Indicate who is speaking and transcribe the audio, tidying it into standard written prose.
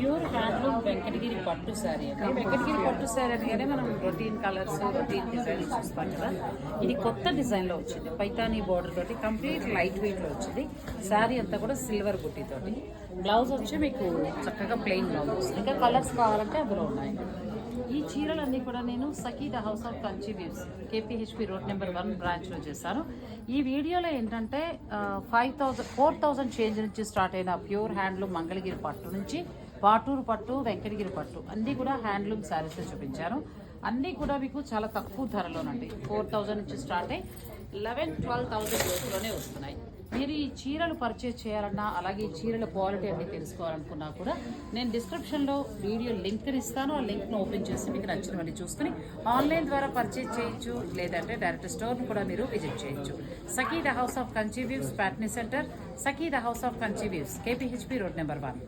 Speaker 1: Pure handloom Venkatagiri పట్టు శారీ అండి. వెంకటగిరి పట్టు శారీ అనగానే మనం రొటీన్ కలర్స్ రొటీన్ డిజైన్ చూస్తాం కదా. ఇది కొత్త డిజైన్లో వచ్చింది. పైతానీ బోర్డర్ తోటి కంప్లీట్ లైట్ వెయిట్లో వచ్చింది. శారీ అంతా కూడా సిల్వర్ బుట్టితోటి. బ్లౌజ్ వచ్చి మీకు చక్కగా ప్లెయిన్ బ్లౌజ్ వస్తుంది. ఇంకా కలర్స్ కావాలంటే అందులో ఉన్నాయి. ఈ చీరలన్నీ కూడా నేను Sakhi the house of Kanchi weaves KPHP road number 1 బ్రాంచ్లో చేశాను. ఈ వీడియోలో ఏంటంటే 4,000 చేంజ్ నుంచి స్టార్ట్ అయిన ప్యూర్ హ్యాండ్లూమ్ మంగళగిరి పట్టు నుంచి పాటూరు పట్టు, వెంకటగిరి పట్టు అన్నీ కూడా హ్యాండ్లూమ్ శారీస్ చూపించాను. అన్నీ కూడా మీకు చాలా తక్కువ ధరలోనండి. 4,000 నుంచి స్టార్ట్ అయ్యి 11,000-12,000 రోజుల్లోనే వస్తున్నాయి. మీరు ఈ చీరలు పర్చేజ్ చేయాలన్నా, అలాగే ఈ చీరల క్వాలిటీ అన్ని తెలుసుకోవాలనుకున్నా కూడా నేను డిస్క్రిప్షన్లో వీడియో లింక్ని ఇస్తాను. ఆ లింక్ను ఓపెన్ చేసి మీకు నచ్చినవన్నీ చూసుకుని ఆన్లైన్ ద్వారా పర్చేజ్ చేయొచ్చు. లేదంటే డైరెక్ట్ స్టోర్ని కూడా మీరు విజిట్ చేయొచ్చు. Sakhi the house of Kanchi weaves, Patny center, Sakhi the house of Kanchi weaves, KPHP road number 1.